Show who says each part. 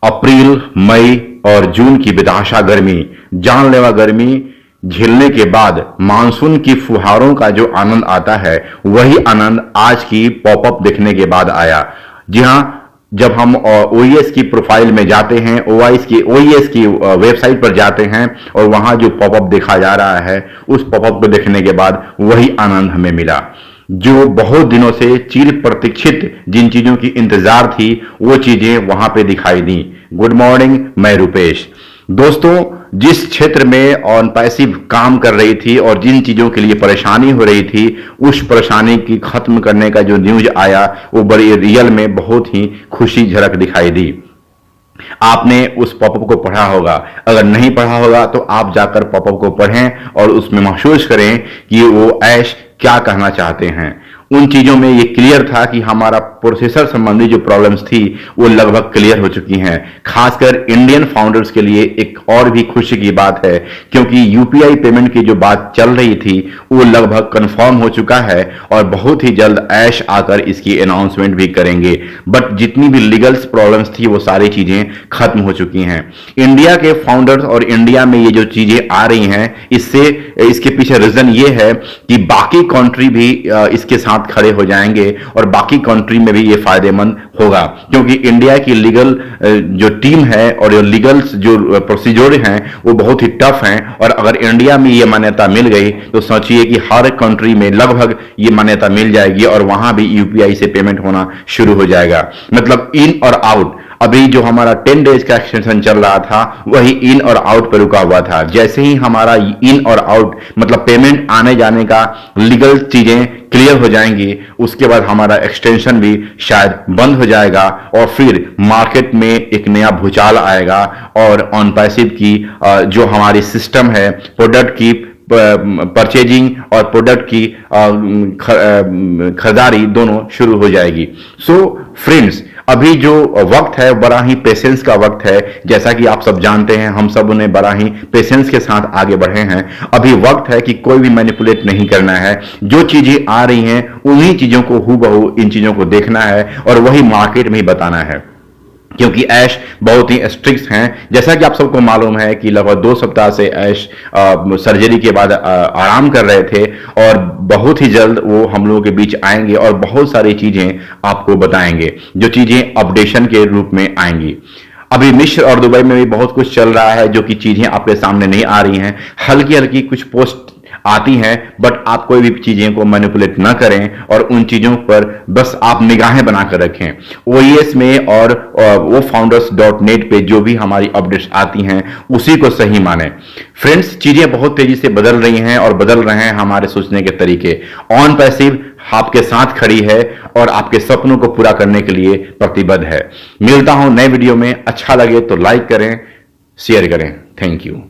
Speaker 1: अप्रैल, मई और जून की बेतहाशा गर्मी, जानलेवा गर्मी झेलने के बाद मानसून की फुहारों का जो आनंद आता है, वही आनंद आज की पॉपअप देखने के बाद आया। जी हां, जब हम ओईएस की प्रोफाइल में जाते हैं, ओईएस की वेबसाइट पर जाते हैं और वहां जो पॉपअप देखा जा रहा है, उस पॉपअप को देखने के बाद वही आनंद हमें मिला जो बहुत दिनों से चिर प्रतीक्षित जिन चीजों की इंतजार थी, वो चीजें वहां पे दिखाई दी। गुड मॉर्निंग, मैं रुपेश। दोस्तों, जिस क्षेत्र में ऑन पैसिव काम कर रही थी और जिन चीजों के लिए परेशानी हो रही थी, उस परेशानी की खत्म करने का जो न्यूज आया, वो बड़ी रियल में बहुत ही खुशी झलक दिखाई दी। आपने उस पॉपअप को पढ़ा होगा, अगर नहीं पढ़ा होगा तो आप जाकर पॉपअप को पढ़ें और उसमें महसूस करें कि वो ऐश क्या कहना चाहते हैं। उन चीजों में ये क्लियर था कि हमारा प्रोसेसर संबंधी जो प्रॉब्लम्स थी वो लगभग क्लियर हो चुकी हैं। खासकर इंडियन फाउंडर्स के लिए एक और भी खुशी की बात है, क्योंकि यूपीआई पेमेंट की जो बात चल रही थी वो लगभग कंफर्म हो चुका है और बहुत ही जल्द ऐश आकर इसकी अनाउंसमेंट भी करेंगे। बट जितनी भी लीगल्स प्रॉब्लम्स थी वो सारी चीजें खत्म हो चुकी हैं। इंडिया के फाउंडर्स और इंडिया में ये जो चीजें आ रही हैं, इसके पीछे रीजन ये है कि बाकी कंट्री भी इसके साथ खड़े हो जाएंगे और बाकी कंट्री में भी ये फायदेमंद होगा, क्योंकि इंडिया की लीगल जो टीम है और जो लीगल जो प्रोसीजर हैं वो बहुत ही टफ हैं। और अगर इंडिया में ये मान्यता मिल गई तो सोचिए कि हर कंट्री में लगभग ये मान्यता मिल जाएगी और वहां भी यूपीआई से पेमेंट होना शुरू हो जाएगा। मतलब इन और आउट, अभी जो हमारा 10 डेज का एक्सटेंशन चल रहा था वही इन और आउट पर रुका हुआ था। जैसे ही हमारा इन और आउट मतलब पेमेंट आने जाने का लीगल चीजें क्लियर हो जाएंगी, उसके बाद हमारा एक्सटेंशन भी शायद बंद हो जाएगा और फिर मार्केट में एक नया भूचाल आएगा और ऑन पैसिव की जो हमारी सिस्टम है, प्रोडक्ट की परचेजिंग और प्रोडक्ट की खरीदारी दोनों शुरू हो जाएगी। सो फ्रेंड्स, अभी जो वक्त है बड़ा ही पेशेंस का वक्त है। जैसा कि आप सब जानते हैं, हम सब उन्हें बड़ा ही पेशेंस के साथ आगे बढ़े हैं। अभी वक्त है कि कोई भी मैनिपुलेट नहीं करना है। जो चीजें आ रही हैं उन्हीं चीजों को हूबहू इन चीजों को देखना है और वही मार्केट में ही बताना है, क्योंकि ऐश बहुत ही स्ट्रिक्ट हैं। जैसा कि आप सबको मालूम है कि लगभग 2 सप्ताह से ऐश सर्जरी के बाद आराम कर रहे थे और बहुत ही जल्द वो हम लोगों के बीच आएंगे और बहुत सारी चीजें आपको बताएंगे, जो चीजें अपडेशन के रूप में आएंगी। अभी मिस्र और दुबई में भी बहुत कुछ चल रहा है जो कि चीजें आपके सामने नहीं आ रही हैं। हल्की हल्की कुछ पोस्ट आती हैं, बट आप कोई भी चीजें को मैनिपुलेट ना करें और उन चीजों पर बस आप निगाहें बनाकर रखें। ओईएस में और वो founders.net पे जो भी हमारी अपडेट्स आती हैं उसी को सही माने। फ्रेंड्स, चीजें बहुत तेजी से बदल रही हैं और बदल रहे हैं हमारे सोचने के तरीके। ऑन पैसिव आपके साथ खड़ी है और आपके सपनों को पूरा करने के लिए प्रतिबद्ध है। मिलता हूं नए वीडियो में। अच्छा लगे तो लाइक करें, शेयर करें। Thank you.